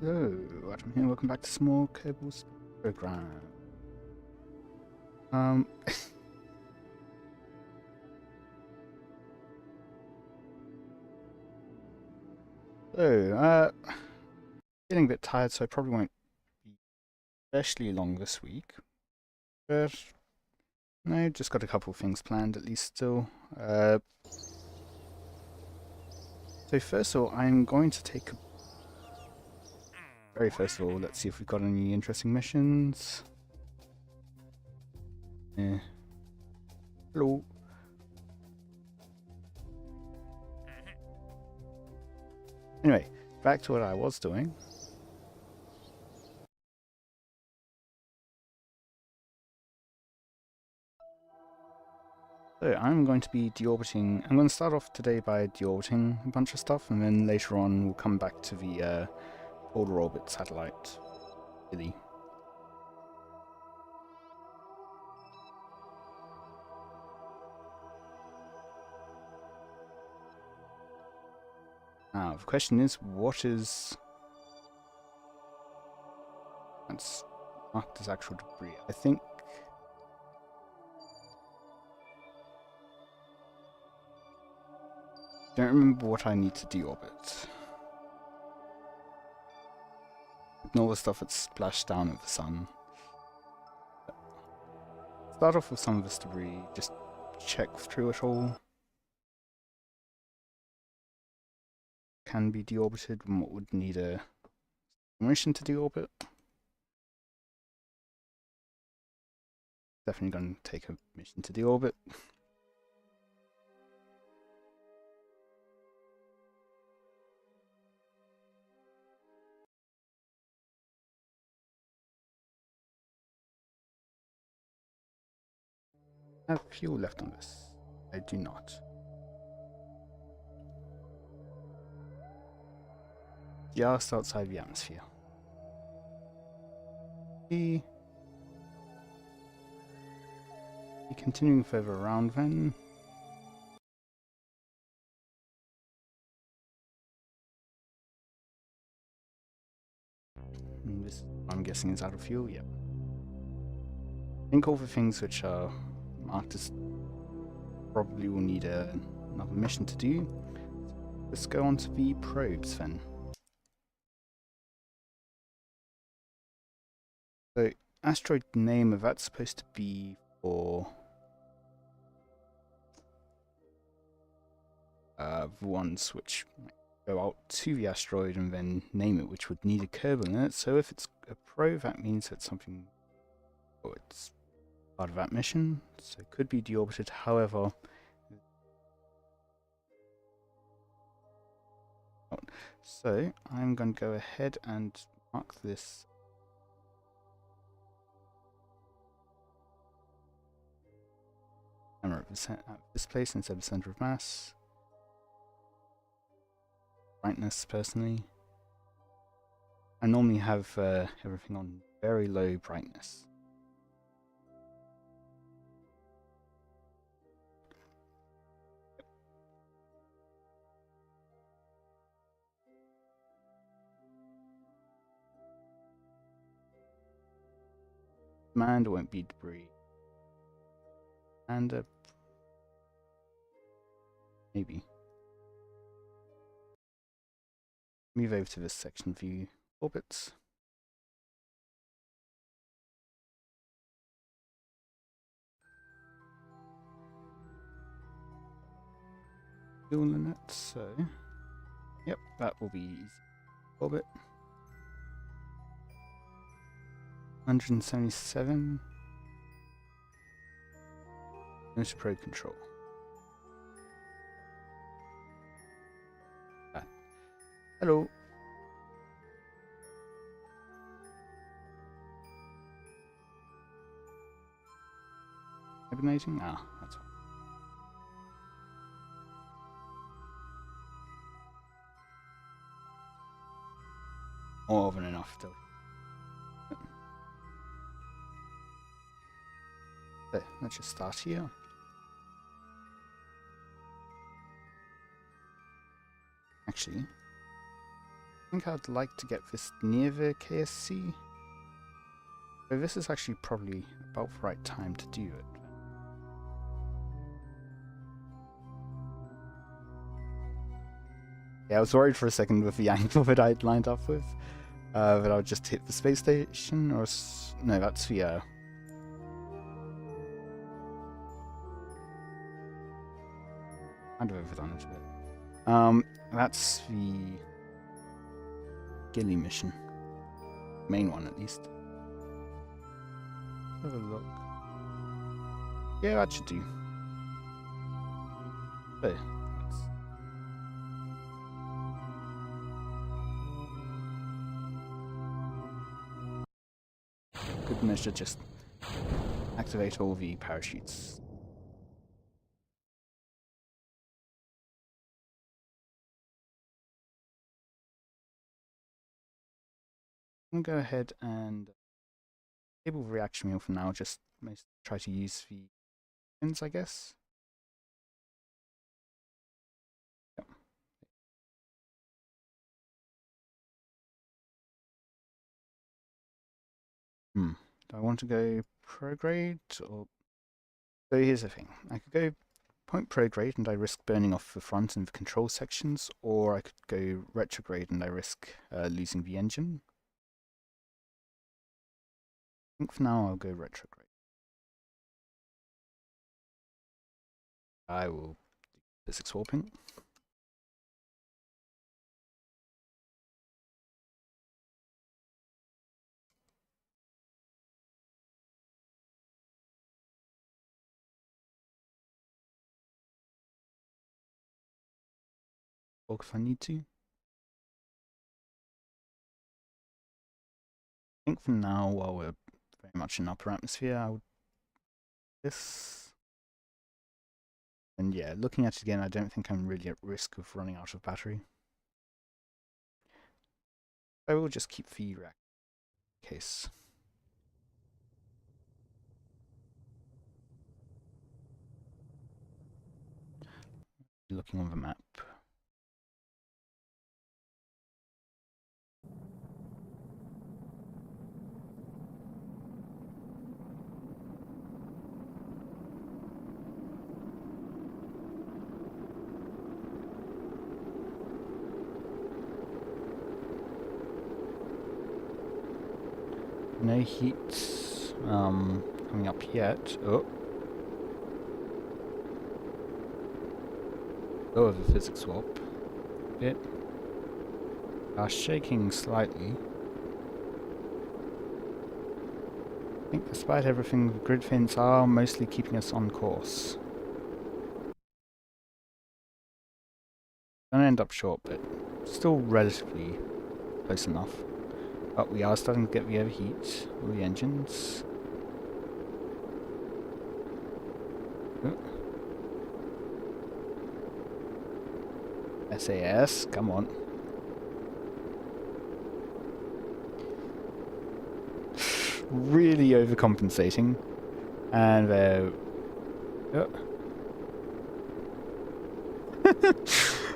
Hello, Adam here. Welcome back to Small Kerbal Space Program. so, getting a bit tired, so I probably won't be especially long this week. But no, just got a couple of things planned at least still. So first of all, I'm going to take a first of all, let's see if we've got any interesting missions. Hello. Anyway, back to what I was doing. So I'm going to be deorbiting. I'm going to start off today by deorbiting a bunch of stuff, and then later on we'll come back to the polar orbit satellite, Gilly. Now the question is, what is that's marked as actual debris? I think. Don't remember what I need to deorbit. Ignore the stuff that's splashed down at the sun. Start off with some of this debris, just check through it all. Can be deorbited and what would need a permission to deorbit. Definitely going to take a mission to deorbit. I have fuel left on this. I do not. Just outside the atmosphere. Be continuing further around then. And this, I'm guessing, is out of fuel. Yep. I think all the things which are marked as probably will need another mission to do. Let's go on to the probes then. So, asteroid name of that's supposed to be for the ones which might go out to the asteroid and then name it, which would need a Kerbal in it. So if it's a probe, that means it's something. Oh, it's part of that mission, so it could be deorbited. However, so I'm going to go ahead and mark this camera at this place instead of center of mass. Brightness, personally, I normally have everything on very low brightness. And it won't be debris. And maybe. Move over to this section view orbits. Fuel in it, so yep, that will be easy. Orbit 177. Motor probe control. Hello. Hibernating? Ah, that's fine. More than enough, though. So, let's just start here. Actually, think I'd like to get this near the KSC. So this is actually probably about the right time to do it. Yeah, I was worried for a second with the angle that I'd lined up with, that I would just hit the space station, or no, that's the kind of overdone it a bit. That's the Gilly mission, main one at least. Have a look. Yeah, that should do. There. Good measure, just activate all the parachutes. I'm gonna go ahead and enable the reaction wheel for now, just try to use the pins, I guess. Yep. Do I want to go prograde or... So here's the thing. I could go point prograde and I risk burning off the front and the control sections, or I could go retrograde and I risk losing the engine. I think for now I'll go retrograde. I will do physics warping. Or if I need to. I think for now, while we're very much in upper atmosphere, I would do this. And yeah, looking at it again, I don't think I'm really at risk of running out of battery. I will just keep the rack in case. Looking on the map. No heat coming up yet. Oh, of the physics warp. Bit. Shaking slightly. I think despite everything, the grid fins are mostly keeping us on course. Gonna end up short, but still relatively close enough. But we are starting to get the overheat of the engines. Oh. SAS, come on. Really overcompensating. And they're... Oh.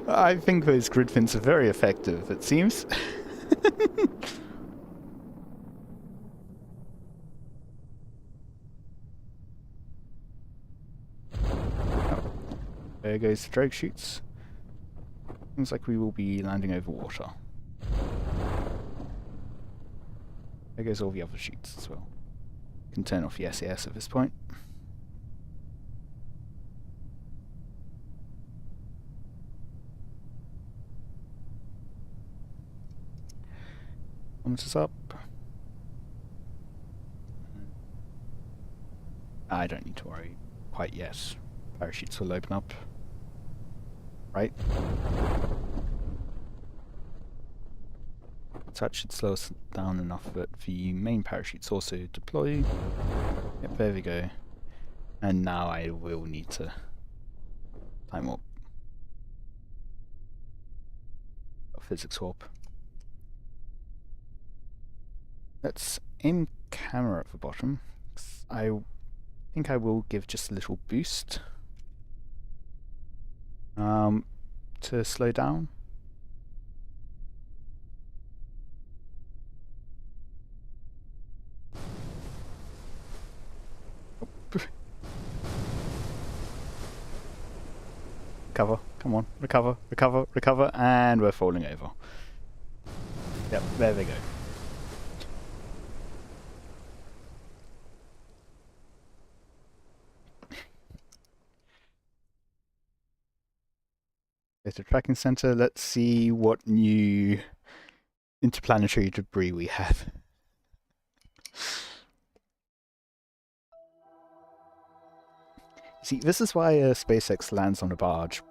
I think those grid fins are very effective, it seems. There goes the drogue chutes. Seems like we will be landing over water. There goes all the other chutes as well. Can turn off the SAS at this point. Kilometers up. I don't need to worry quite yet. Parachutes will open up. Right. That should slow us down enough that the main parachutes also deploy. Yep, there we go. And now I will need to time warp. Physics warp. Let's aim camera at the bottom. I think I will give just a little boost to slow down. Recover, come on, recover, recover, recover, and we're falling over. Yep, there we go. Data tracking center, let's see what new interplanetary debris we have. See, this is why SpaceX lands on a barge.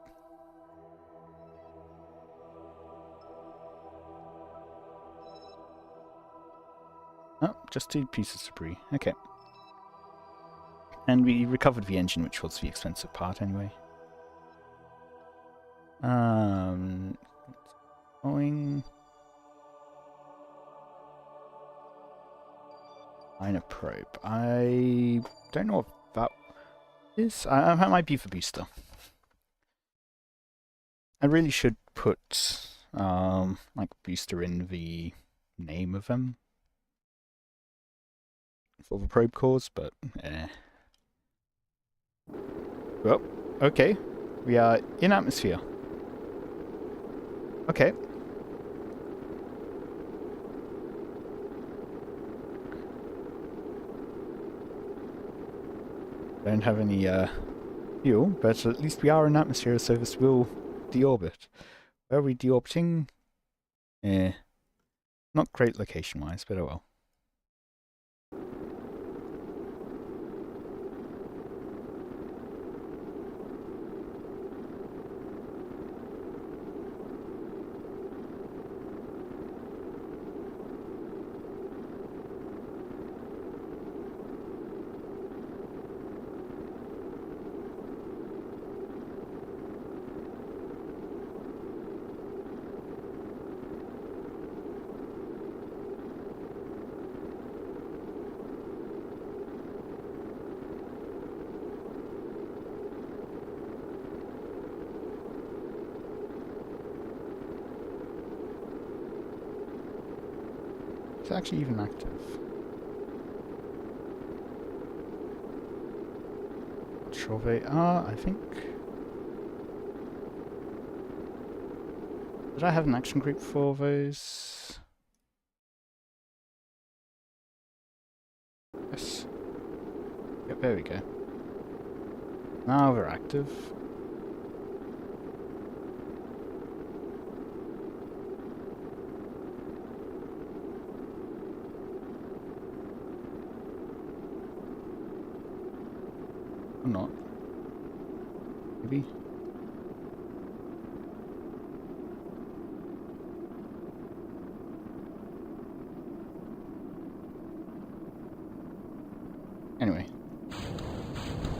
Oh, just 2 pieces of debris. Okay. And we recovered the engine, which was the expensive part anyway. Going. Minor probe. I don't know what that is. That might be the booster. I really should put like booster in the name of them for the probe cores, but well, okay. We are in atmosphere. Okay. Don't have any fuel, but at least we are in atmosphere, so this will deorbit. Where are we deorbiting? Not great location-wise, but oh well. It's actually even active. Not sure they are, I think. Did I have an action group for those? Yes. Yep, there we go. Now they're active. Or not. Maybe. Anyway.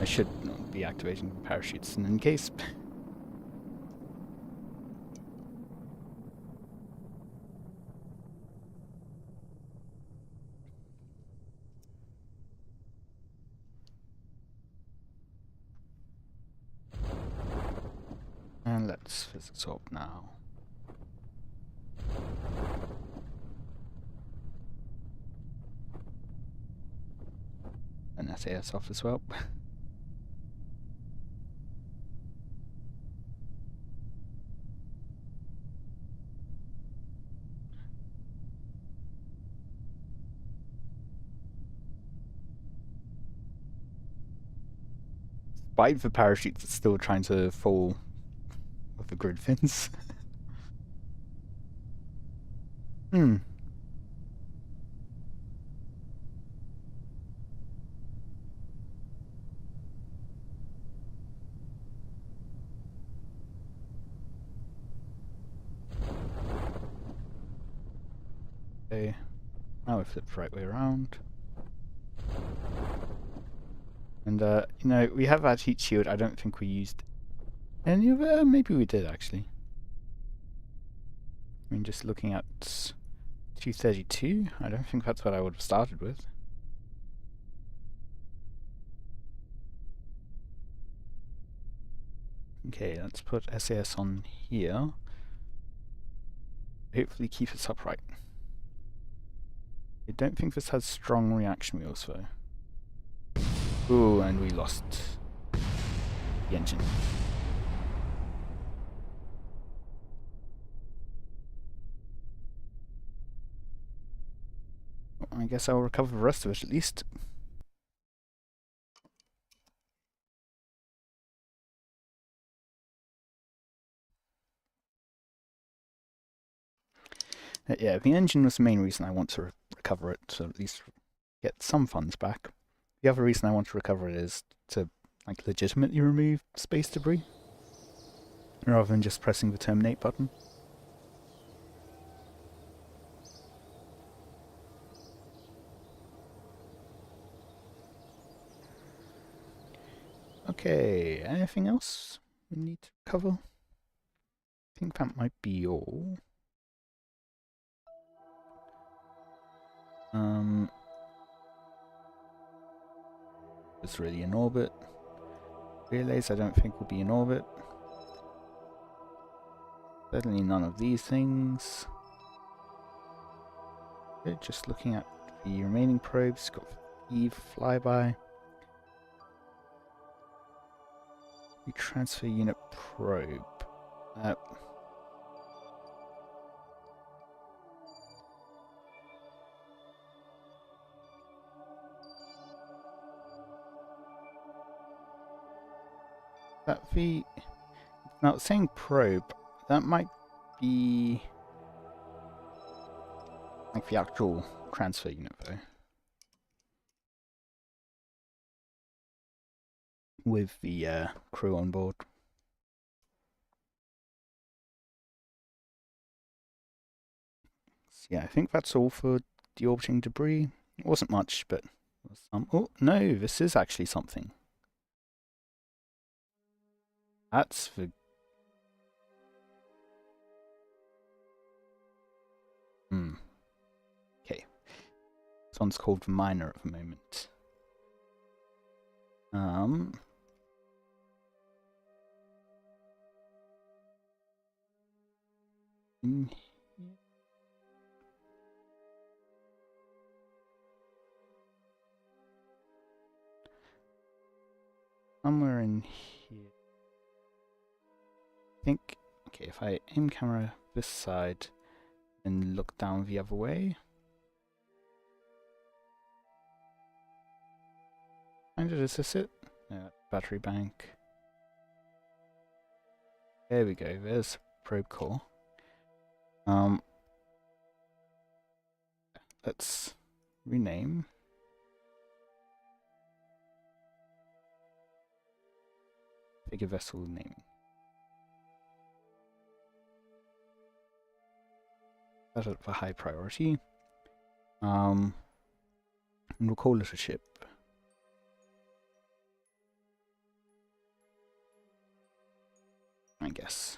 I should not be activating parachutes in any case. And let's physics orb now. And SAS off as well. Despite the parachutes, it's still trying to fall with the grid fins. Hmm. Okay. Now we flip the right way around. And, you know, we have that heat shield. I don't think we used any of it. Maybe we did, actually. I mean, just looking at 232, I don't think that's what I would have started with. Okay, let's put SAS on here. Hopefully keep us upright. I don't think this has strong reaction wheels, though. Ooh, and we lost the engine. I guess I'll recover the rest of it at least. Yeah, the engine was the main reason I want to recover it, to at least get some funds back. The other reason I want to recover it is to like legitimately remove space debris, rather than just pressing the terminate button. Okay, anything else we need to cover? I think that might be all. It's really in orbit. Relays I don't think will be in orbit. Certainly none of these things. Okay, just looking at the remaining probes, got Eve flyby. We transfer unit probe. Now saying probe, that might be like the actual transfer unit though. With the crew on board. So yeah, I think that's all for deorbiting debris. It wasn't much, but there was some. Oh no, this is actually something. That's the... Okay. This one's called minor at the moment. Somewhere in here. I think, okay, if I aim camera this side and look down the other way. Is this it? No, battery bank. There we go, there's probe core. Let's rename. Figure vessel naming. Set it for high priority. And we'll call it a ship. I guess.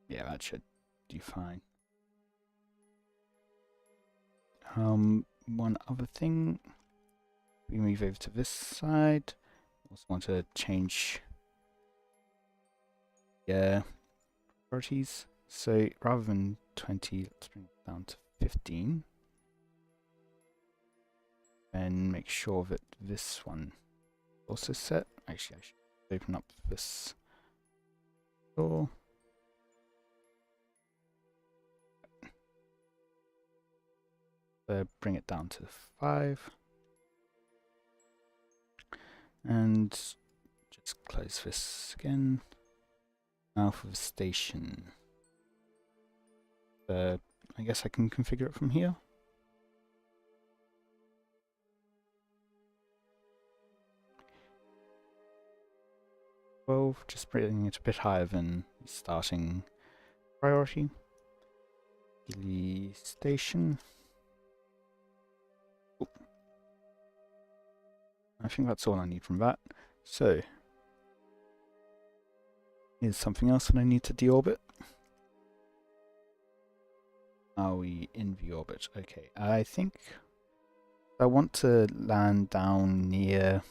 Yeah, that should do fine. One other thing. We move over to this side. Also want to change priorities. So rather than 20, let's bring it down to 15. And make sure that this one also set. Actually, I should open up this door. Bring it down to 5. And just close this again. Now for the station. I guess I can configure it from here. Just bringing it a bit higher than starting priority. Gilly station. Oh. I think that's all I need from that. So, here's something else that I need to deorbit. Are we in the orbit? Okay, I think I want to land down near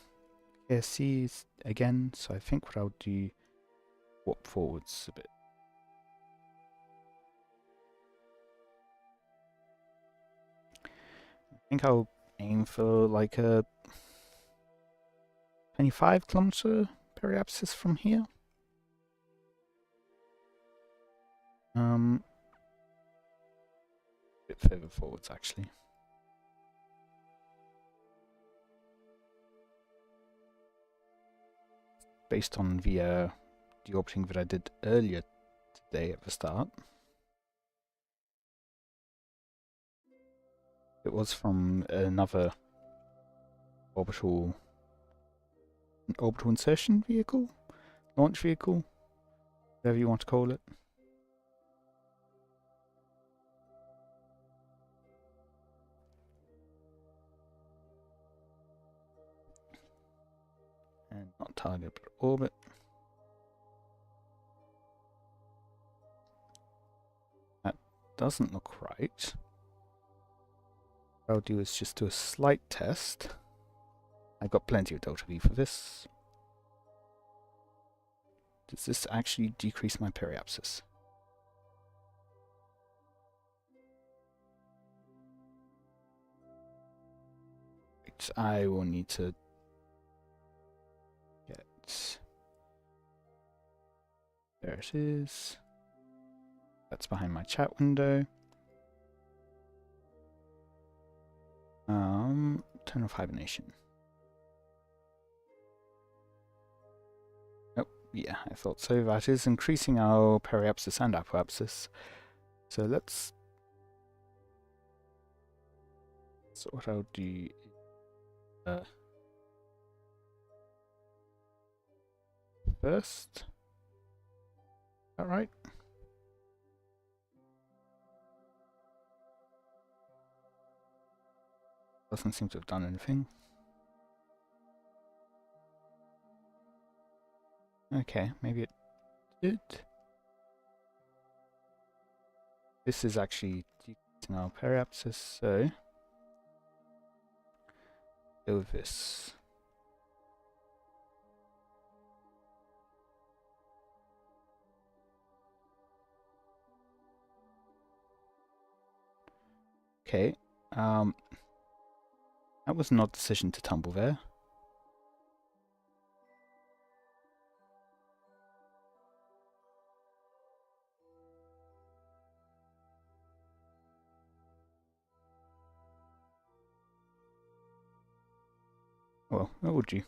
KSP again, so I think what I'll do, warp forwards a bit. think I'll aim for like a 25-kilometer periapsis from here. A bit further forwards actually. Based on the deorbiting that I did earlier today at the start. It was from another orbital insertion vehicle, launch vehicle, whatever you want to call it. And not target, but orbit. That doesn't look right. What I'll do is just do a slight test. I've got plenty of delta V for this. Does this actually decrease my periapsis? Right, I will need to get... There it is. That's behind my chat window. Turn off hibernation. Oh, yeah, I thought so. That is increasing our periapsis and apoapsis. So let's... So what I'll do... first... Is that right? Doesn't seem to have done anything. Okay, maybe it did. This is actually decreasing our periapsis, so go with this. Okay, that was an odd decision to tumble there. Well, what would you?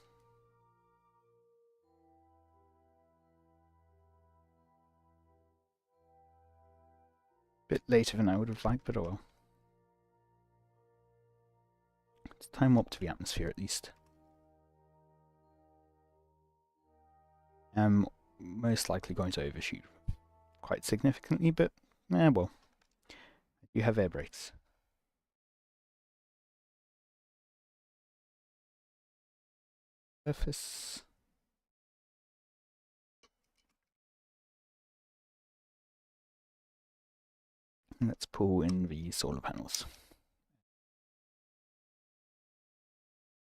Bit later than I would have liked, but oh well. It's time warp to the atmosphere at least. I'm most likely going to overshoot quite significantly, but well. You have air brakes. Surface. And let's pull in the solar panels.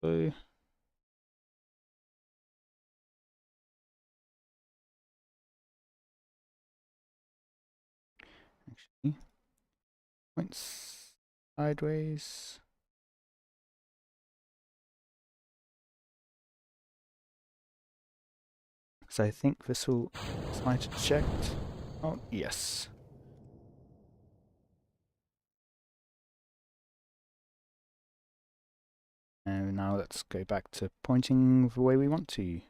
So actually, points sideways. So I think this will might have checked. Oh yes. And now let's go back to pointing the way we want to.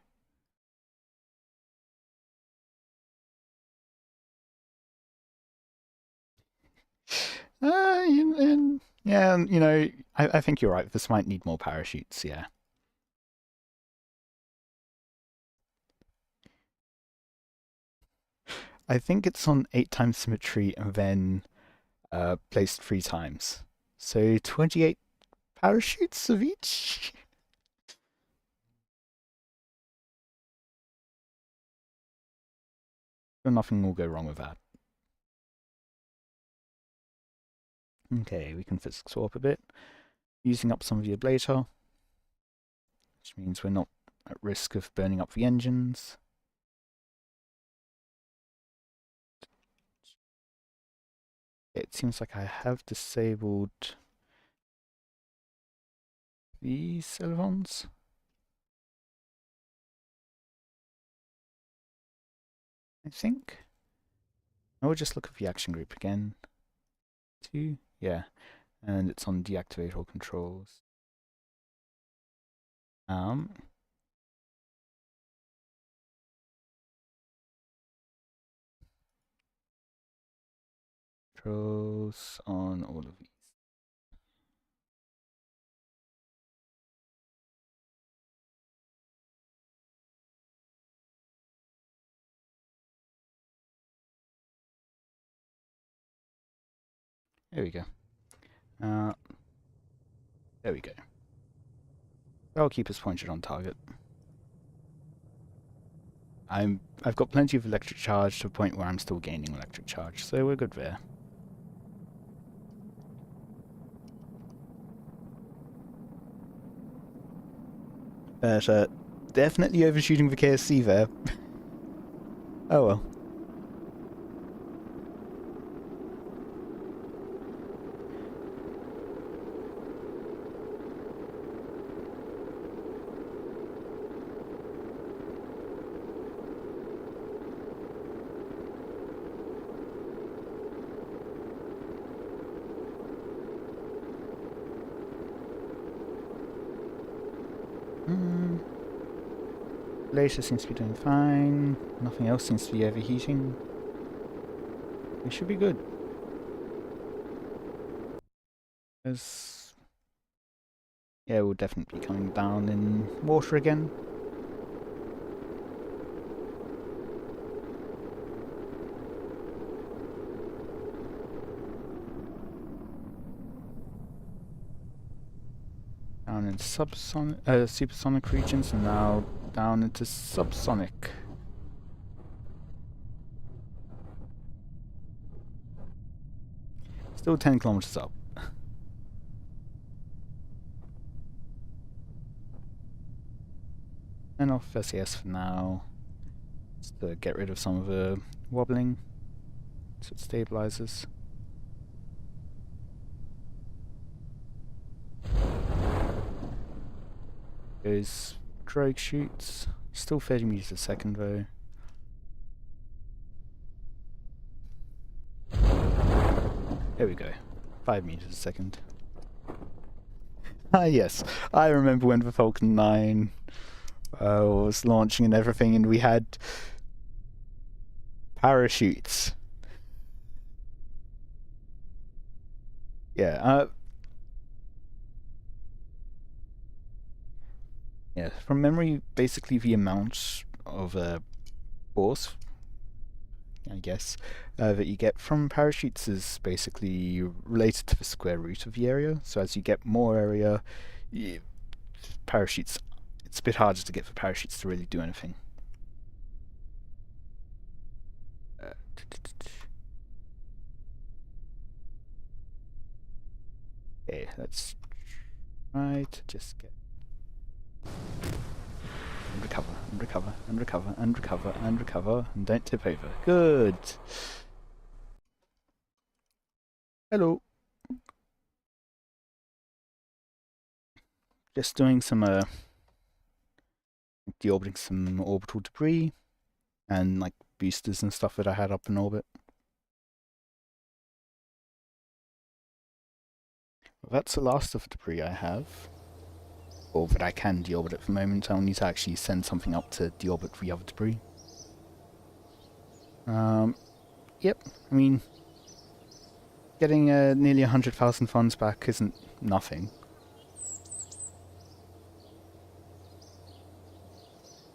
Yeah, you know, I think you're right. This might need more parachutes, yeah. I think it's on 8 times symmetry and then placed 3 times. So 28 parachutes of each? So nothing will go wrong with that. Okay, we can physics warp a bit, using up some of the ablator, which means we're not at risk of burning up the engines. It seems like I have disabled these elevons. I think. I will just look at the action group again. 2, yeah, and it's on deactivate all controls. Controls on all of these. There we go. There we go. That'll keep us pointed on target. I've got plenty of electric charge to a point where I'm still gaining electric charge, so we're good there. But definitely overshooting the KSC there. Oh well. Laser seems to be doing fine. Nothing else seems to be overheating. We should be good. Because yeah, we'll definitely be coming down in water again. Down in supersonic regions, and now down into subsonic. Still 10 kilometers up. And off SAS for now. Just to get rid of some of the wobbling, so it stabilizes. Goes drogue shoots. Still 30 meters a second though. There we go. 5 meters a second. Ah yes, I remember when the Falcon 9 was launching and everything, and we had parachutes. Yeah, yeah, from memory, basically the amount of force, I guess, that you get from parachutes is basically related to the square root of the area. So as you get more area, parachutes, it's a bit harder to get the parachutes to really do anything. Okay, let's try to just get... And recover, and recover, and recover, and recover, and recover, and don't tip over. Good! Hello! Just doing some, deorbiting some orbital debris, and, like, boosters and stuff that I had up in orbit. Well, that's the last of the debris I have. Or that I can deorbit at the moment. I'll need to actually send something up to deorbit the other debris. Yep, I mean, getting nearly 100,000 funds back isn't nothing.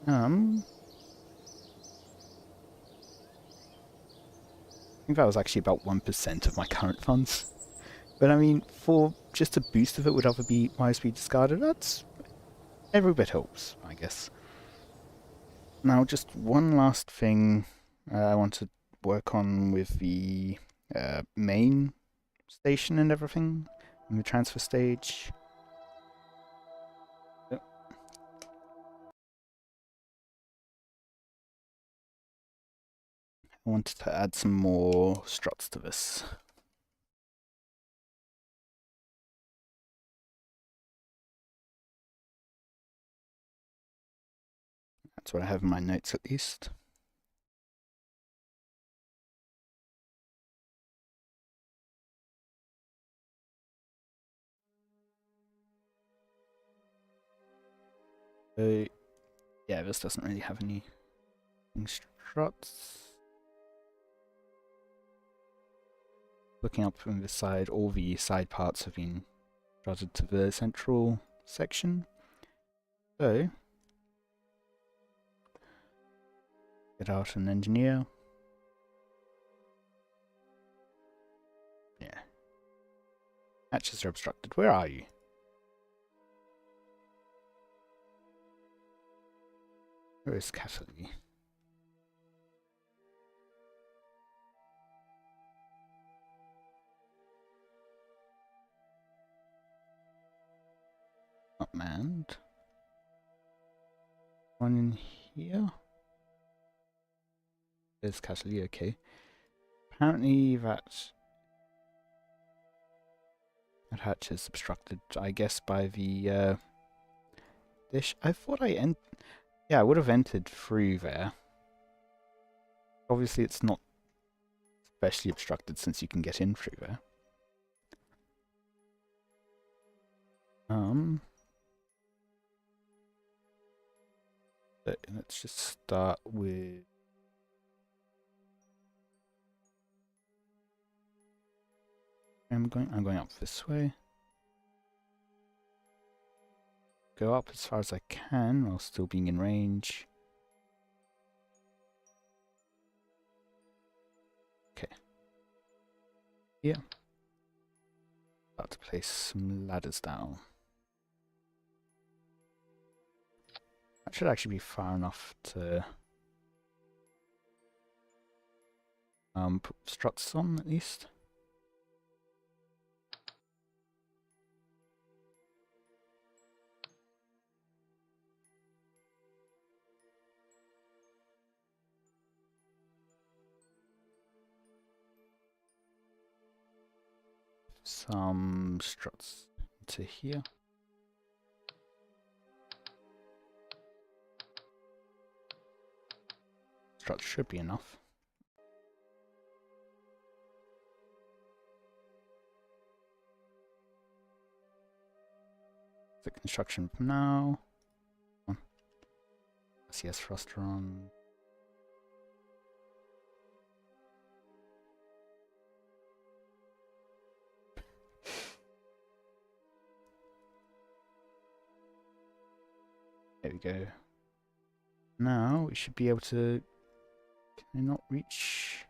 I think that was actually about 1% of my current funds. But I mean, for just a boost of it would otherwise be discarded, that's... every bit helps, I guess. Now, just one last thing I want to work on with the main station and everything, in the transfer stage. Yep. I wanted to add some more struts to this. That's what I have in my notes at least. So, yeah, this doesn't really have any struts. Looking up from the side, all the side parts have been strutted to the central section. So, get out an engineer. Yeah. Hatches are obstructed. Where are you? Where is Cassidy? Not manned. One in here. There's Cassidy, okay. Apparently that hatch is obstructed, I guess, by the dish. I thought I would have entered through there. Obviously it's not especially obstructed since you can get in through there. But let's just start with I'm going up this way. Go up as far as I can while still being in range. Okay. Yeah. About to place some ladders down. That should actually be far enough to put struts on at least. Some struts into here. Struts should be enough. The construction from now. CS thruster on. There we go. Now we should be able to. Can I not reach?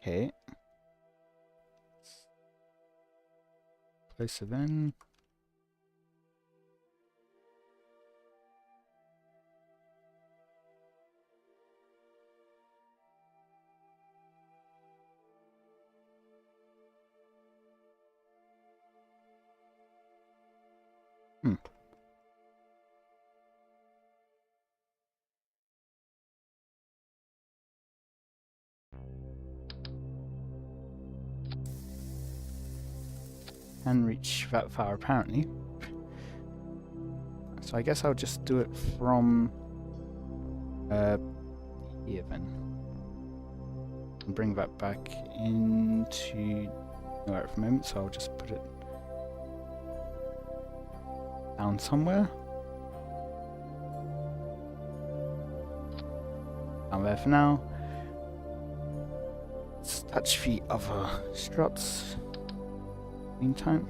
Okay. Closer then. Can reach that far apparently. So I guess I'll just do it from here then. And bring that back into nowhere for a moment, so I'll just put it down somewhere. Down there for now. Let's touch the other struts. Meantime.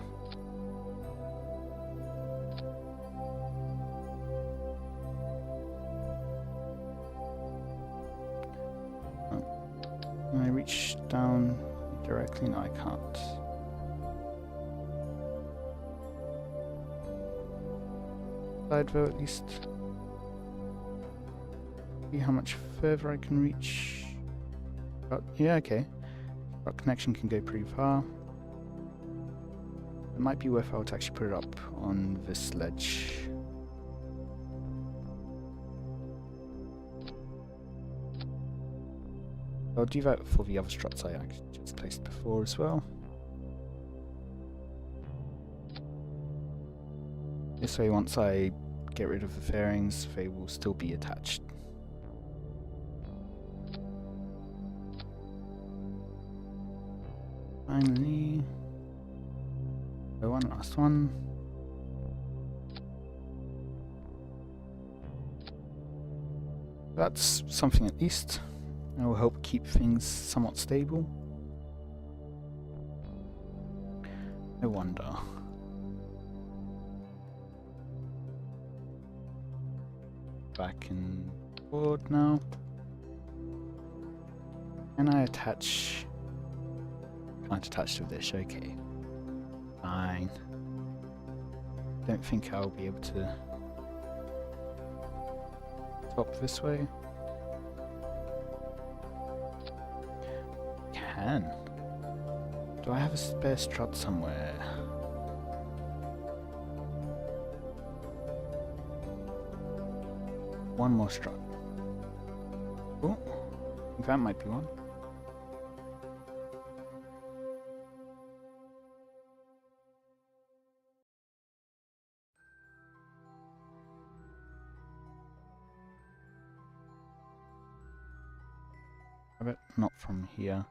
Can I reach down directly? No, I can't. Side though, at least. See how much further I can reach. But yeah, okay. That connection can go pretty far. It might be worthwhile to actually put it up on this ledge. I'll do that for the other struts I actually just placed before as well. This way, once I get rid of the fairings, they will still be attached. Finally, one last one. That's something at least. It will help keep things somewhat stable. No wonder. Back in board now. Can I attach? Can't attach to this, okay. Fine. Don't think I'll be able to top this way. Can. Do I have a spare strut somewhere? One more strut. Oh, I think that might be one. I bet not from here.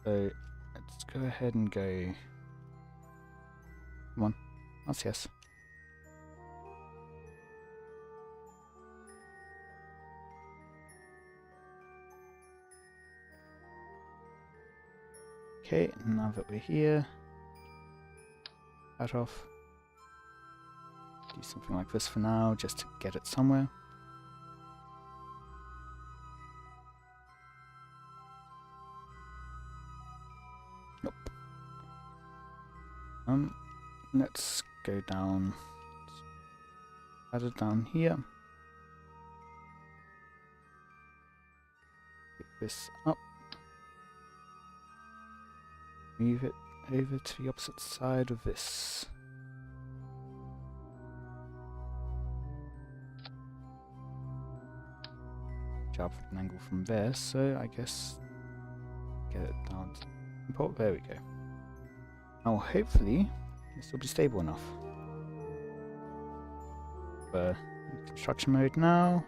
So let's go ahead and go. Come on, that's yes. Okay, now that we're here, cut off. Do something like this for now, just to get it somewhere. Nope. Let's go down. Add it down here. Pick this up. Move it over to the opposite side of this. Job at an angle from there, so I guess get it down to import. There we go. Now hopefully this will be stable enough. Construction mode now,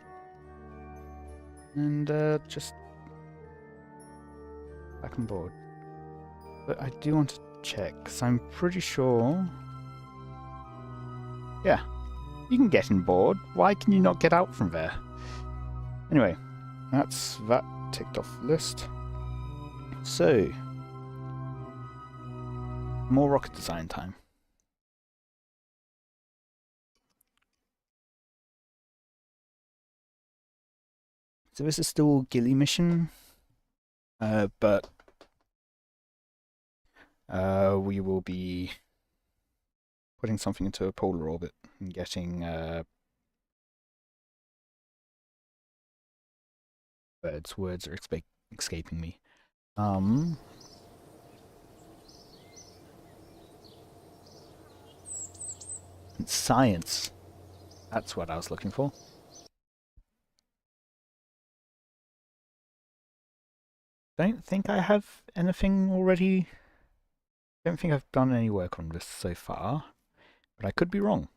and just back on board. But I do want to check, because I'm pretty sure... Yeah, you can get on board. Why can you not get out from there? Anyway, that's that ticked off the list. So, more rocket design time. So this is still Gilly mission, but we will be putting something into a polar orbit and getting words are escaping me. Science. That's what I was looking for. Don't think I have anything already. Don't think I've done any work on this so far, but I could be wrong.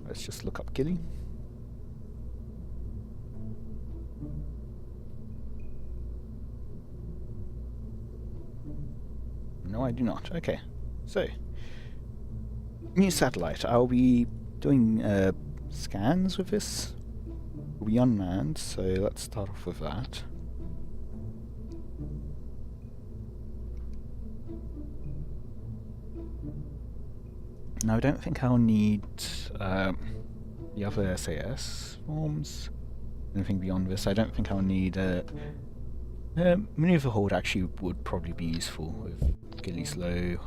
Let's just look up Gilly. No, I do not. Okay, so new satellite. I'll be doing scans with this. We'll be unmanned, so let's start off with that. Now I don't think I'll need the other SAS forms. Anything beyond this. I don't think I'll need maneuver hold actually would probably be useful with Gilly's low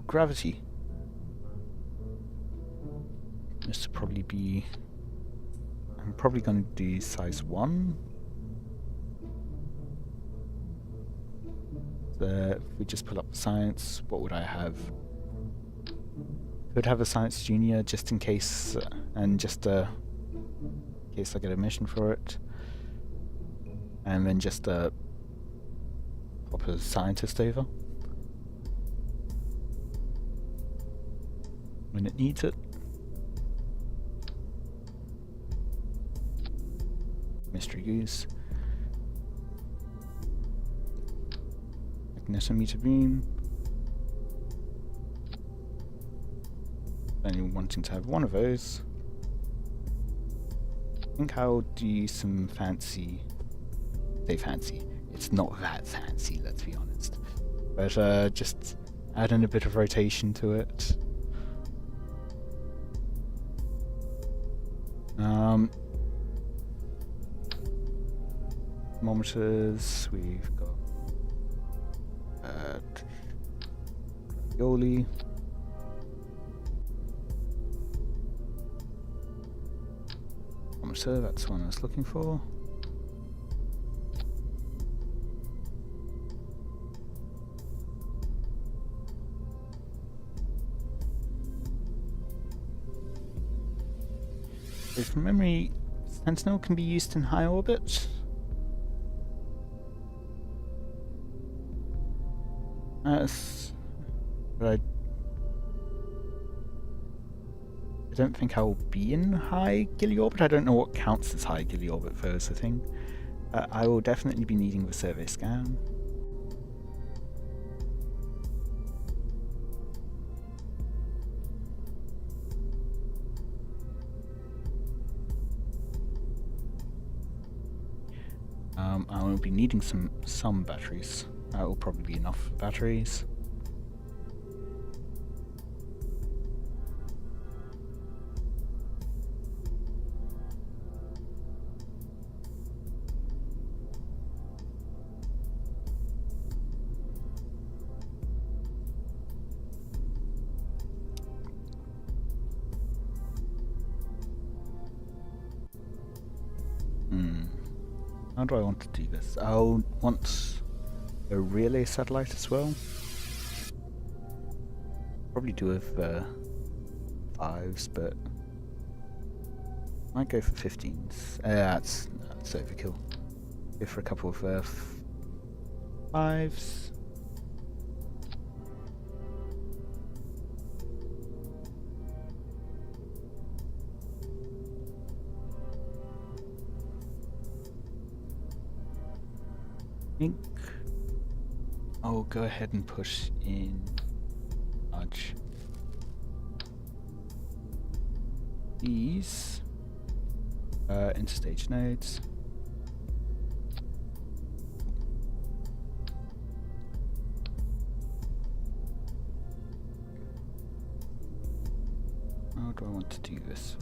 gravity. This would probably be... I'm probably going to do size 1. If we just pull up the science, what would I have? Could have a science junior just in case, and just in case I get a mission for it. And then just pop a scientist over when it needs it. Mystery goose. Magnetometer beam. Only wanting to have one of those. I think I'll do some fancy. Say fancy. It's not that fancy, let's be honest. But just add in a bit of rotation to it. Thermometers, we've got Gilly. Thermometer, that's the one I was looking for. So from memory, Sentinel can be used in high orbit. But I don't think I'll be in high Gilly orbit. I don't know what counts as high Gilly orbit for this thing. I will definitely be needing the survey scan. I will be needing some batteries. That will probably be enough batteries. How do I want to do this? I'll want a relay satellite as well. Probably do with 5s, but might go for 15s. That's overkill. Go for a couple of 5s. I think I'll go ahead and push in large these interstage nodes. How do I want to do this?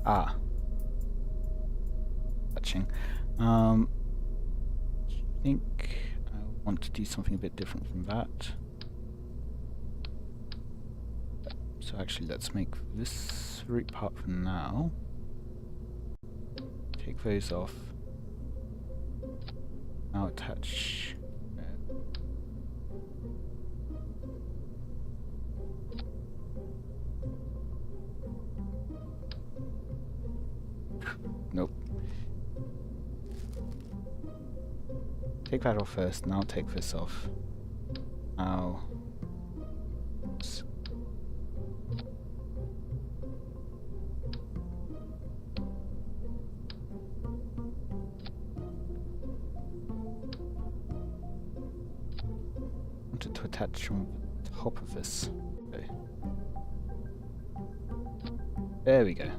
I think I want to do something a bit different from that. So actually let's make this root part for now. Take those off. Now attach. Nope. Take that off first, now take this off. Now... wanted to attach from the top of this. Okay. There we go.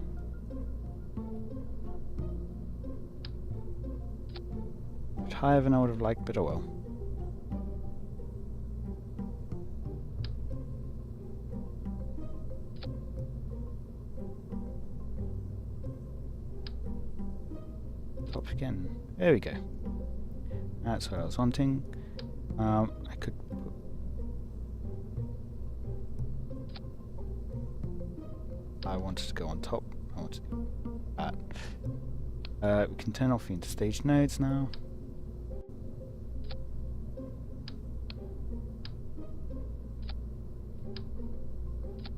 Higher than I would have liked, but oh well. Top again. There we go. That's what I was wanting. I could put... I wanted to go on top. I wanted to do that. We can turn off the interstage nodes now.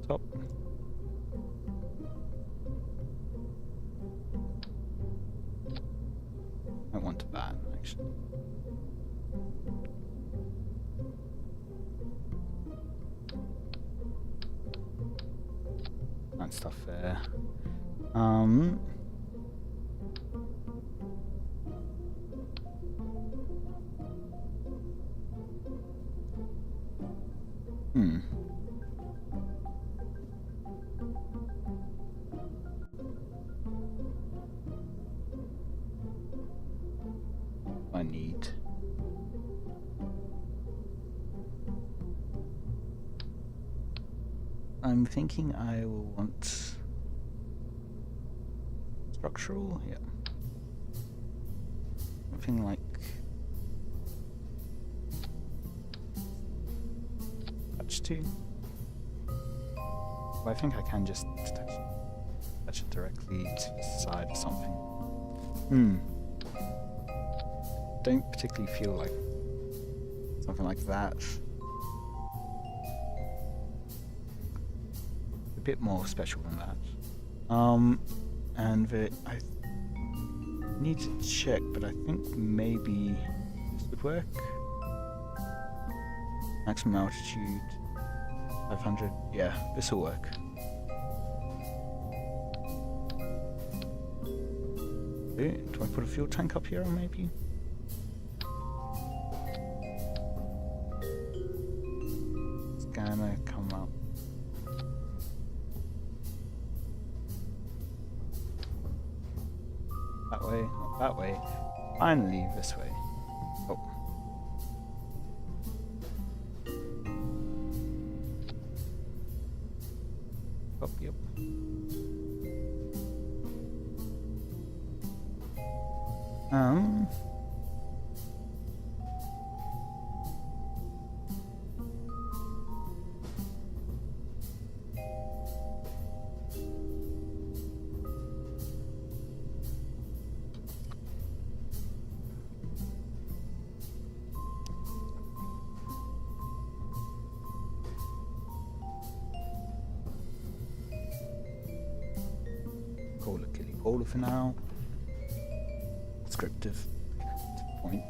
Top. actually. That stuff there. I need. I'm thinking I will want structural, yeah. Something like touch to. Well, I think I can just touch it directly to the side or something. Don't particularly feel like something like that. A bit more special than that. And I need to check, but I think maybe this would work. Maximum altitude 500. Yeah, this will work. Okay, do I put a fuel tank up here, maybe? Scanner, come up. That way, not that way. Finally, this way. Oh. Oh, yep. Call it Gilly for now. Descriptive point.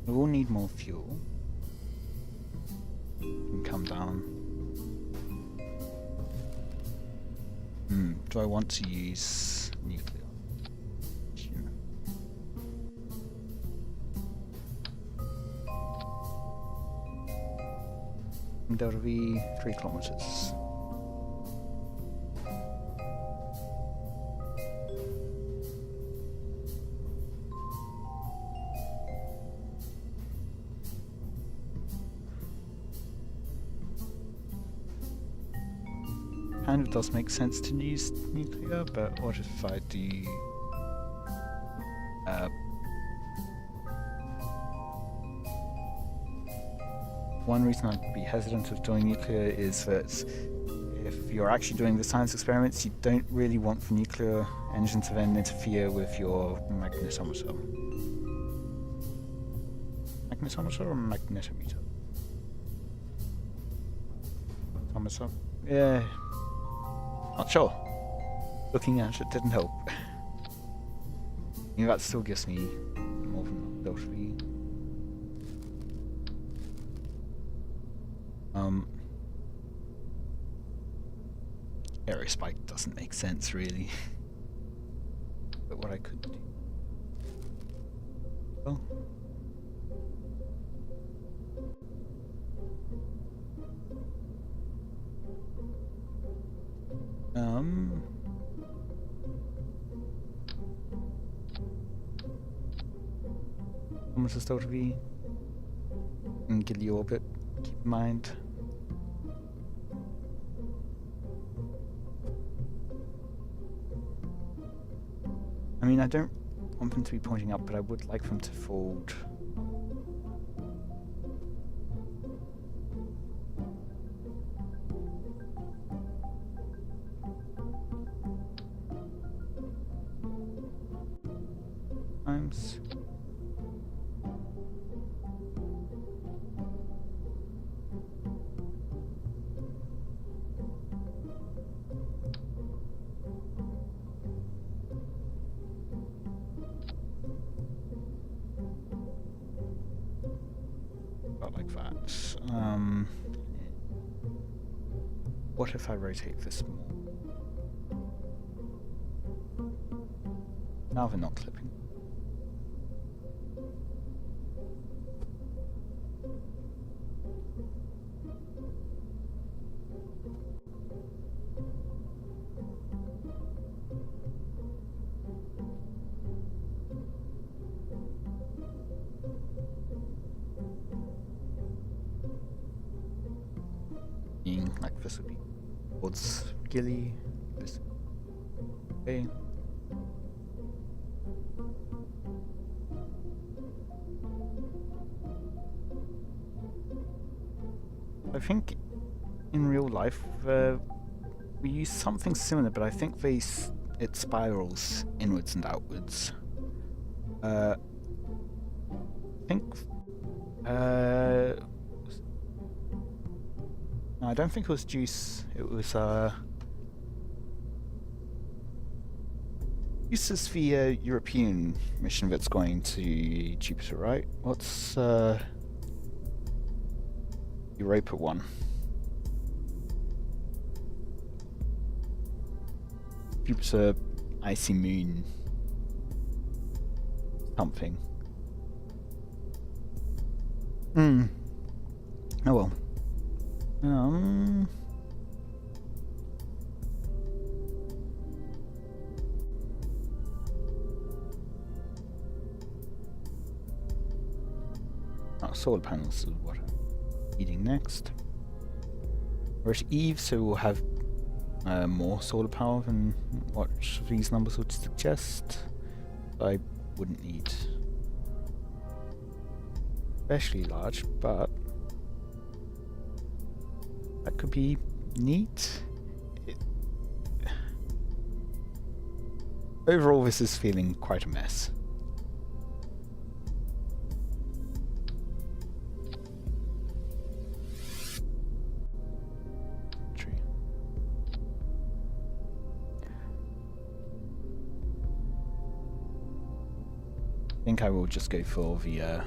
We will need more fuel. And come down. Do I want to use nuclear? Delta V, 3 kilometers. Kind of does make sense to use nuclear, but what if I do one reason I'd be hesitant of doing nuclear is that if you're actually doing the science experiments, you don't really want the nuclear engine to then interfere with your magnetometer. Magnetometer or magnetometer? Magnetometer? Yeah. Not sure. Looking at it didn't help. That still gives me more than Delta V. Aerospike doesn't make sense really. But what I could do. Well. Almost a Delta V. And Gilly orbit, keep in mind. I mean, I don't want them to be pointing up, but I would like them to fold. seems. About like that. What if I rotate this more? Now they're not clipping. Like this would be towards Gilly. This. Okay. I think in real life we use something similar, but I think it spirals inwards and outwards. I think. No, I don't think it was Juice. It was Juice is the European mission that's going to Jupiter, right? What's Europa one? Jupiter, icy moon, something. Oh well. Solar panels is what I'm eating next. We're at Eve, so we'll have more solar power than what these numbers would suggest. I wouldn't need especially large, but that could be neat. Overall, this is feeling quite a mess. I think I will just go for the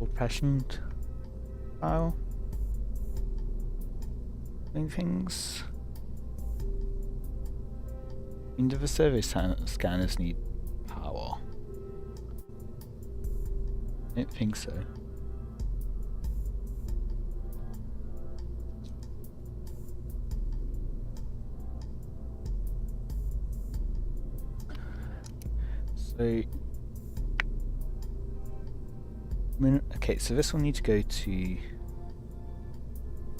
old-fashioned style doing things. Do the survey scanners need power? I don't think so. Okay, so this will need to go to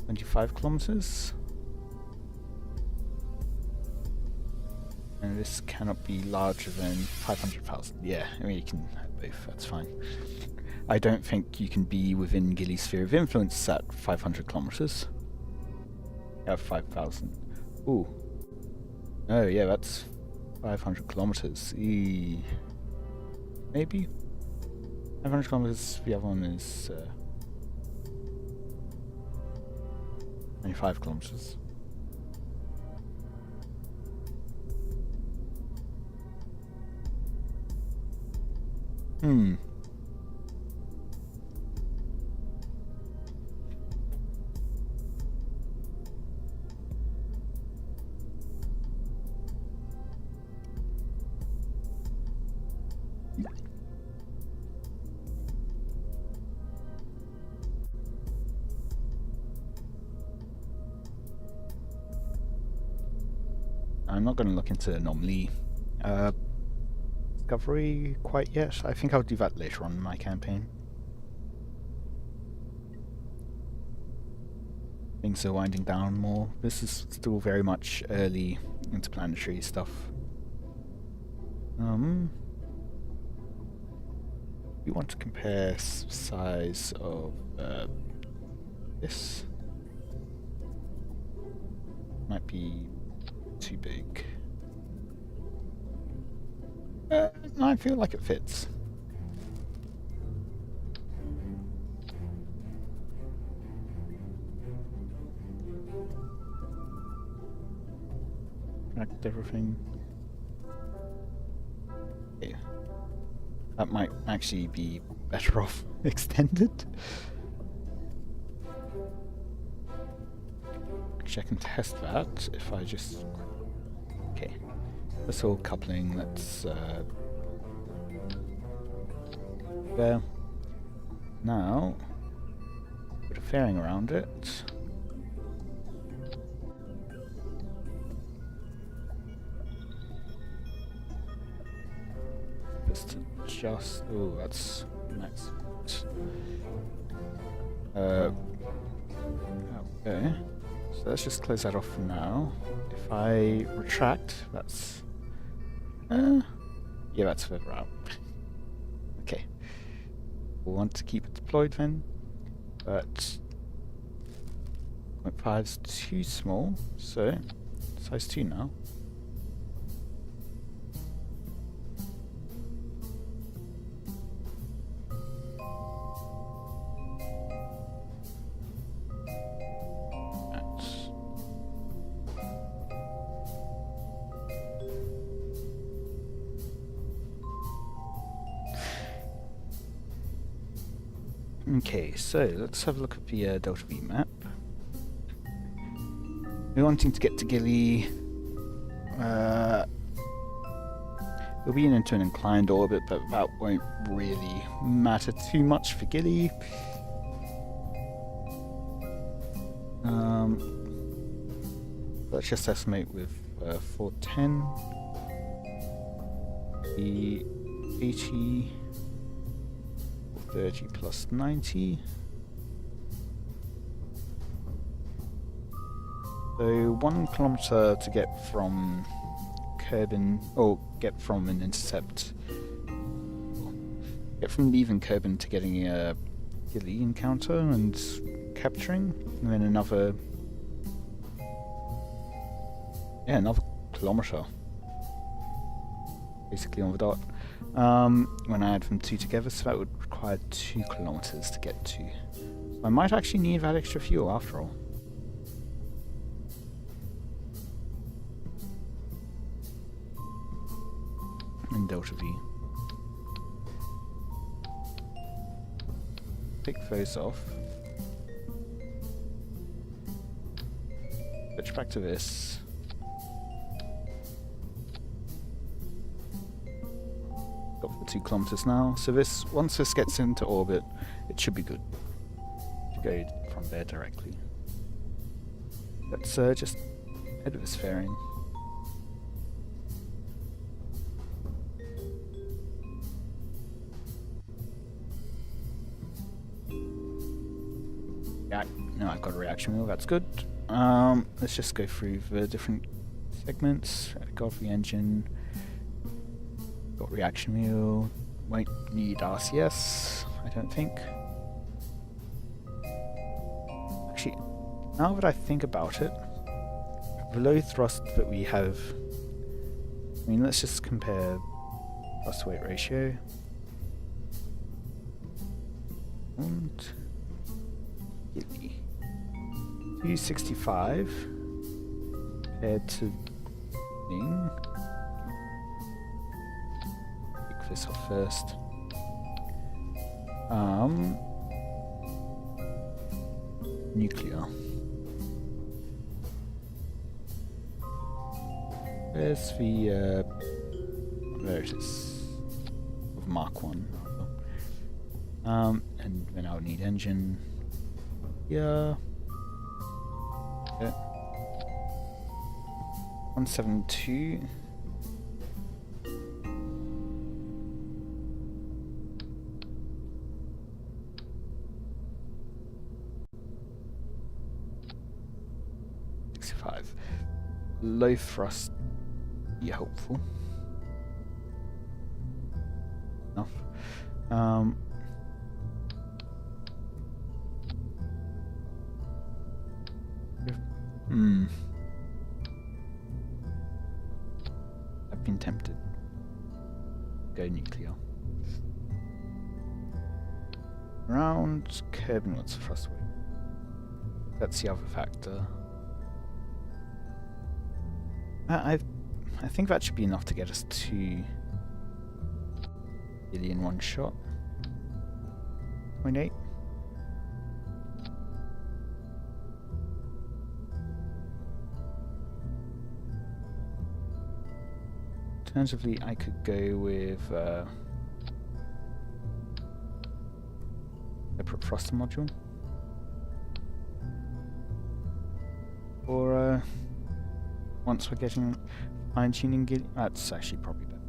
25 kilometers. And this cannot be larger than 500,000. Yeah, I mean you can have both, that's fine. I don't think you can be within Gilly's sphere of influence at 500 kilometers. You have 5,000. Ooh. Oh yeah, that's 500 kilometers. Maybe? 500 kilometers, the other one is 25 kilometers. I'm not going to look into anomaly discovery quite yet. I think I'll do that later on in my campaign. Things are winding down more. This is still very much early interplanetary stuff. We want to compare size of this. Might be too big. I feel like it fits. Connect everything. Okay. That might actually be better off extended. Actually, I can test that if I just... Okay. That's all coupling. Let's... there. Now, put a fairing around it. Just oh, that's nice. Okay, so let's just close that off for now. If I retract, that's yeah, that's further out. Okay, we'll want to keep it deployed then, but 0.5 is too small, so size 2 now. Okay, so let's have a look at the Delta V map. We're wanting to get to Gilly. We'll be into an inclined orbit, but that won't really matter too much for Gilly. Let's just estimate with 410. The 80. 30 plus 90. So 1 kilometer to get from Kerbin, or get from an intercept. Get from leaving Kerbin to getting a Gilly encounter and capturing, and then another kilometer. Basically on the dot. When I add them two together, so that would require 2 kilometers to get to. So I might actually need that extra fuel after all. And Delta V. Take those off. Switch back to this. For 2 kilometers now, so this, once this gets into orbit, it should be good to go from there directly. Let's just head with this fairing. Yeah, no, I've got a reaction wheel, that's good. Let's just go through the different segments. Got the engine. Got reaction wheel, won't need RCS, I don't think. Actually, now that I think about it, the low thrust that we have, I mean, let's just compare thrust weight ratio. And 265 compared to Bing. This off first. Nuclear. Where's the there it is. Of Mark 1. And then I'll need engine. Yeah. 172. Low thrust, be helpful enough. I've been tempted. Go nuclear. Around Kerbal, what's the thrust weight? That's the other factor. I think that should be enough to get us to Gilly in one shot. 0.8. Alternatively, I could go with separate thruster module, or once we're getting fine-tuning Gilly, that's actually probably better.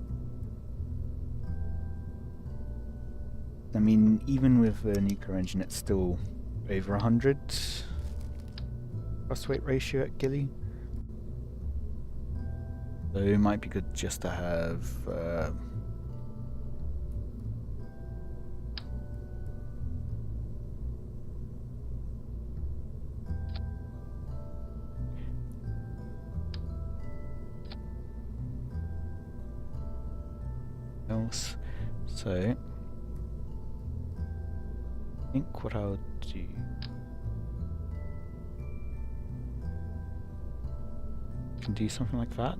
I mean, even with the nuclear engine, it's still over 100 thrust weight ratio at Gilly. So it might be good just to have else. So I think what I'll do can do something like that.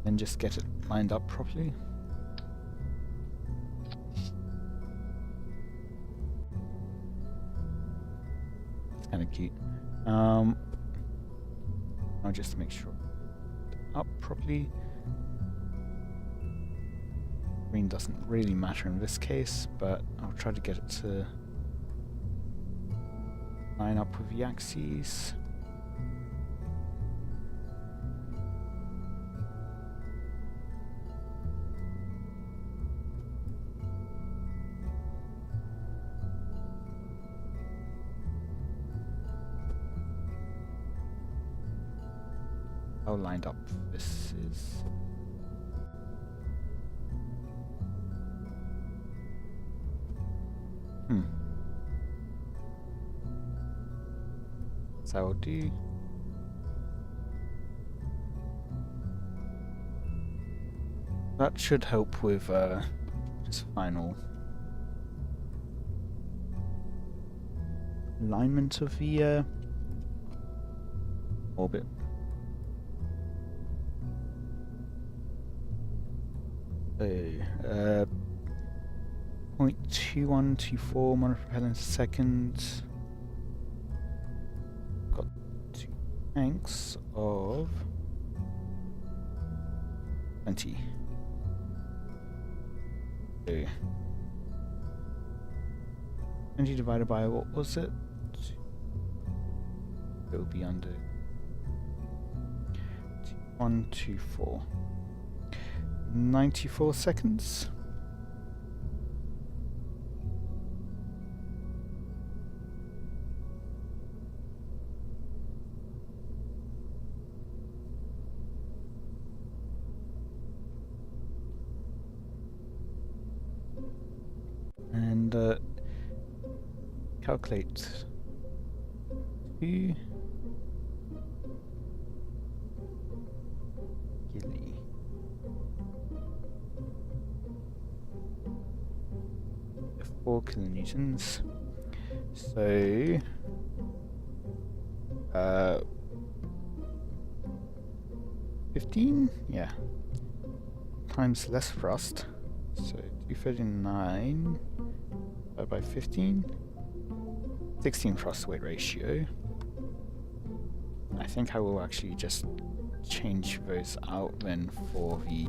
And just get it lined up properly. It's kind of cute. I'll just make sure up properly. Green doesn't really matter in this case, but I'll try to get it to line up with the axes. How lined up this is. So I'll do that. Should help with just final alignment of the orbit. So 0.2124 monopropellant a second. Got 2 tanks of 20. So 20 divided by what was it? It will be under 124. 94 seconds. And calculate 2 Gilly. Four kilonewtons. So 15, yeah, times less thrust. So 239 divided by 15, 16 thrust weight ratio. I think I will actually just change those out then for the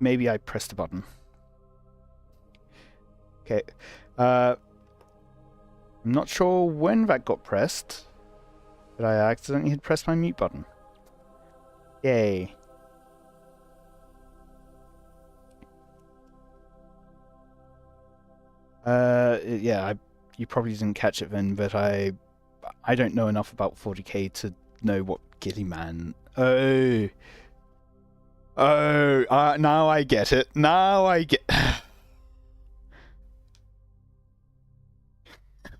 maybe I pressed a button. Okay. I'm not sure when that got pressed, but I accidentally had pressed my mute button. Yay. Yeah, you probably didn't catch it then, but I don't know enough about 40k to know what Gilly Man. Oh, now I get it. Now I get.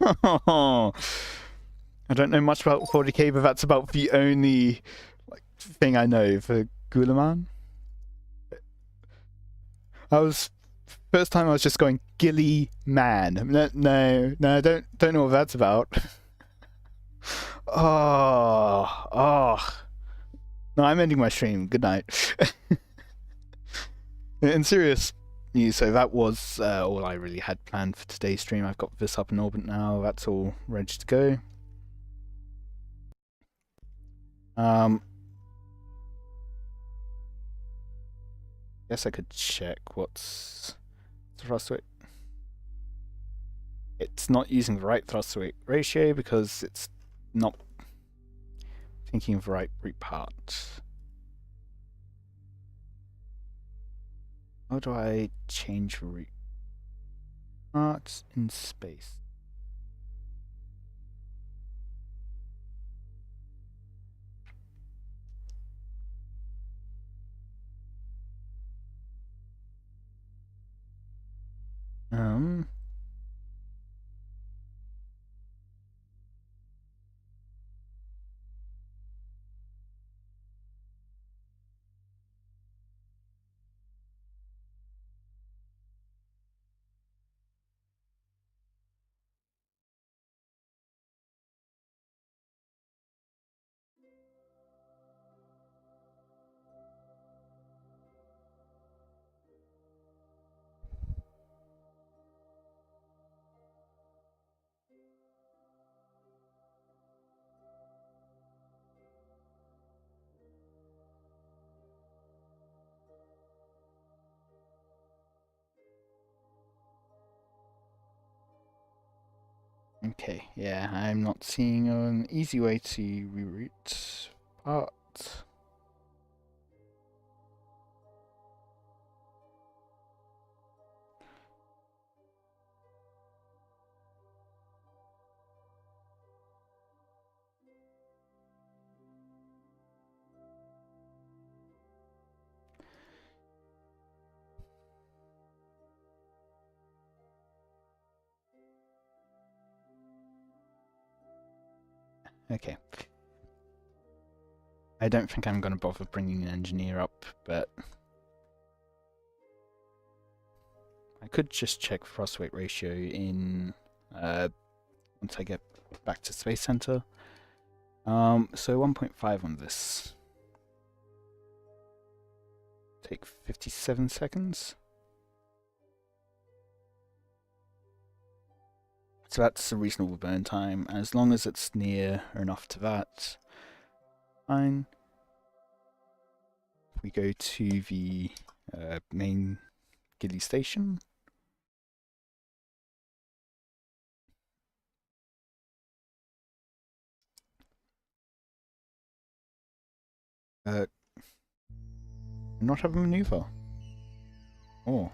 I don't know much about 40k, but that's about the only thing I know for Guliman. First time I was just going Gilly Man. No, don't know what that's about. Oh. No, I'm ending my stream. Good night. In serious news, so that was all I really had planned for today's stream. I've got this up in orbit now. That's all ready to go. Guess I could check what's thrust weight. It's not using the right thrust weight ratio because it's not thinking of the right root part. How do I change the root part in space? Okay, yeah, I'm not seeing an easy way to reroute part. Okay. I don't think I'm going to bother bringing an engineer up, but I could just check thrust weight ratio in once I get back to Space Center. So 1.5 on this. Take 57 seconds. So that's a reasonable burn time, as long as it's near or enough to that. Fine. We go to the main Gilly station. Not have a maneuver. Oh.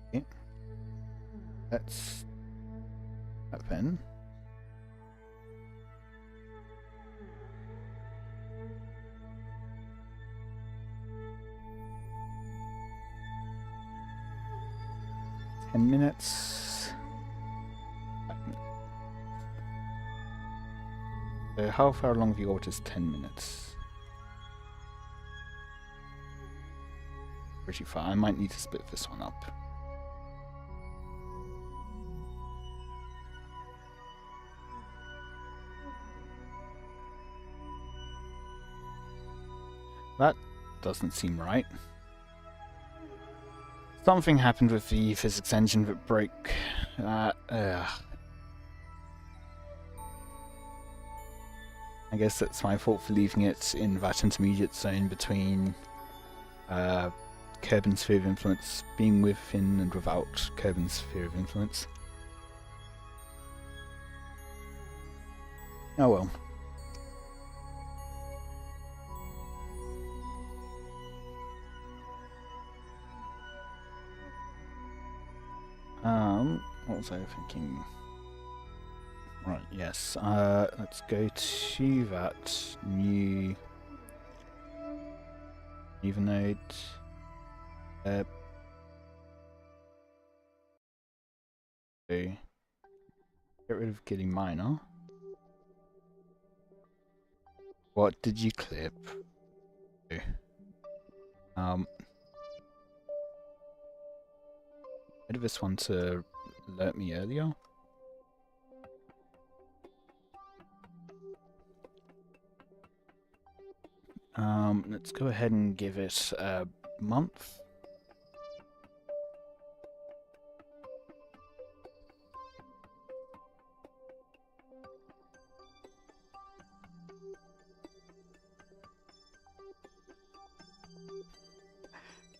Okay. That's that then. Minutes. 5 minutes. So how far along the orbit is 10 minutes? Pretty far. I might need to split this one up. That doesn't seem right. Something happened with the physics engine that broke. I I guess that's my fault for leaving it in that intermediate zone between Kerbal Sphere of Influence, being within and without Kerbal Sphere of Influence. Oh well. What was I thinking? Right, yes. Let's go to that new node. Get rid of Gilly Minor. What did you clip? Rid of this one to alert me earlier. Let's go ahead and give it a month.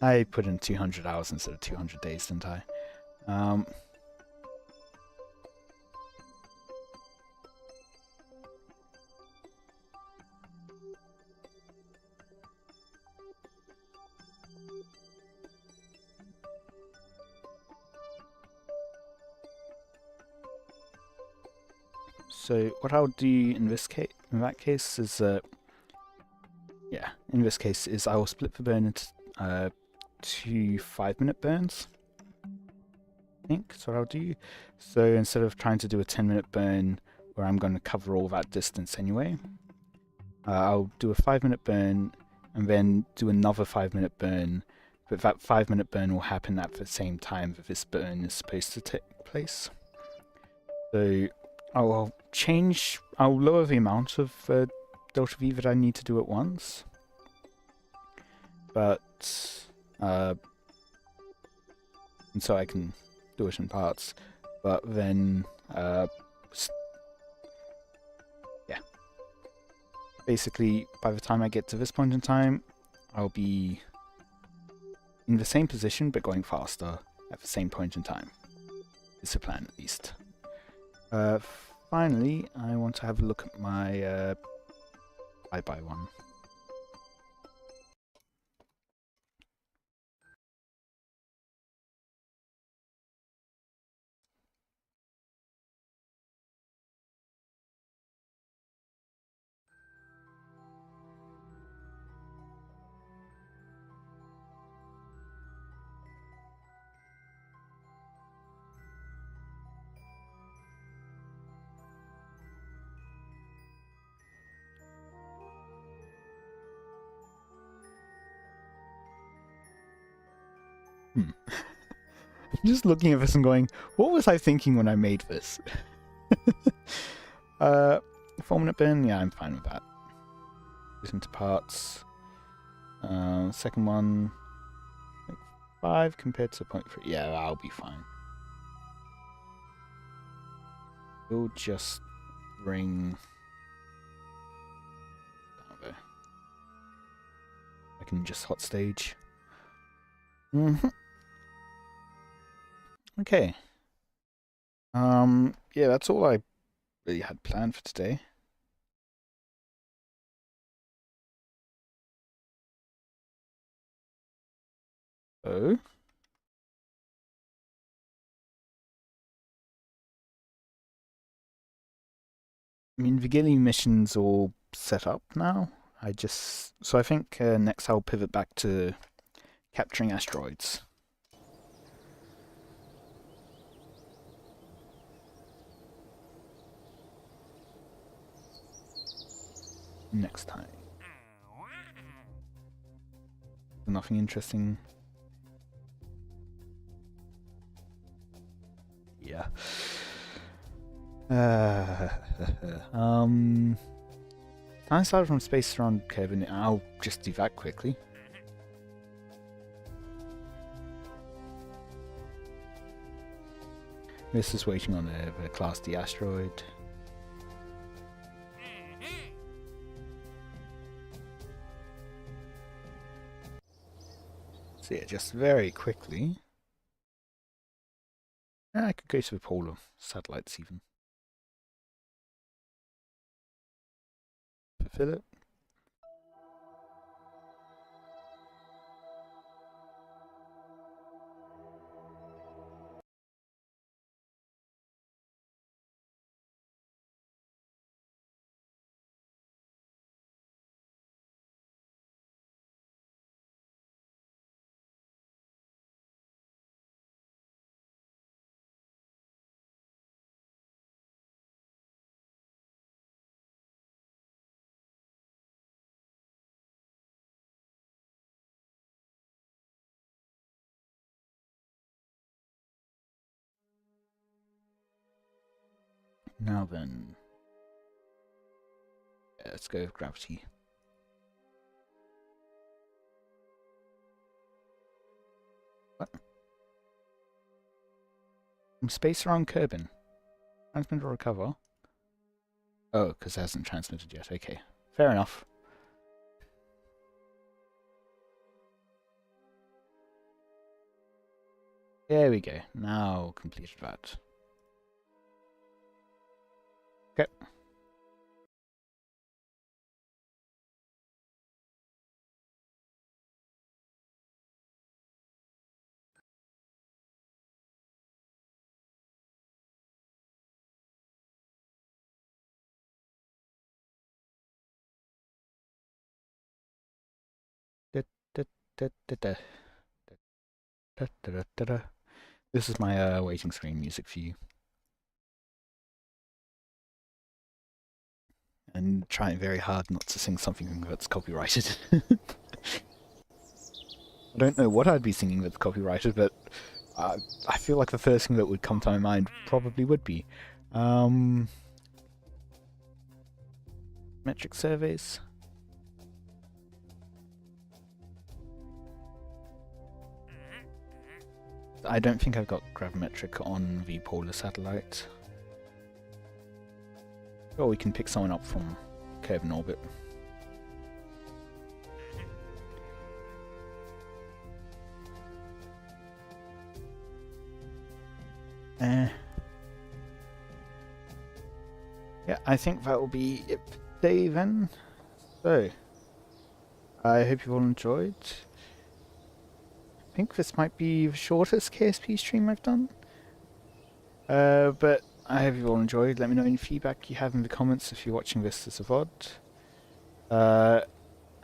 I put in 200 hours instead of 200 days, didn't I? So what I'll do in that case is, in this case is I will split the burn into 2 5-minute burns. I think that's what I'll do. So instead of trying to do a 10-minute burn where I'm going to cover all that distance anyway, I'll do a 5-minute burn and then do another 5-minute burn, but that 5-minute burn will happen at the same time that this burn is supposed to take place. So I'll lower the amount of delta V that I need to do at once, but and so I can do it in parts, but then basically by the time I get to this point in time, I'll be in the same position but going faster at the same point in time. It's the plan, at least. Finally, I want to have a look at my bye-bye one. Just looking at this and going, what was I thinking when I made this? 4-minute burn, yeah, I'm fine with that. Goes into parts. Second one, 5 compared to 0.3. Yeah, I'll be fine. We'll just bring down there. I can just hot stage. Okay. Yeah, that's all I really had planned for today. So I mean, the Gilly mission's all set up now. So I think next I'll pivot back to capturing asteroids. Next time. Nothing interesting. Yeah. Time started from space around Kerbal. I'll just do that quickly. This is waiting on a Class D asteroid. So yeah, just very quickly. I could go to the polar satellites even. Fulfill it. Now then, yeah, let's go with gravity. What? Some space around Kerbin. Transmit or recover? Oh, because it hasn't transmitted yet. Okay, fair enough. There we go. Now completed that. Okay. This is my waiting screen music for you. And trying very hard not to sing something that's copyrighted. I don't know what I'd be singing that's copyrighted, but I feel like the first thing that would come to my mind probably would be. Metric surveys. I don't think I've got gravimetric on the polar satellite. Or we can pick someone up from Kerbal orbit. Yeah, I think that will be it for today then. So, I hope you all enjoyed. I think this might be the shortest KSP stream I've done. But I hope you all enjoyed. Let me know any feedback you have in the comments if you're watching this as a VOD.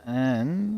And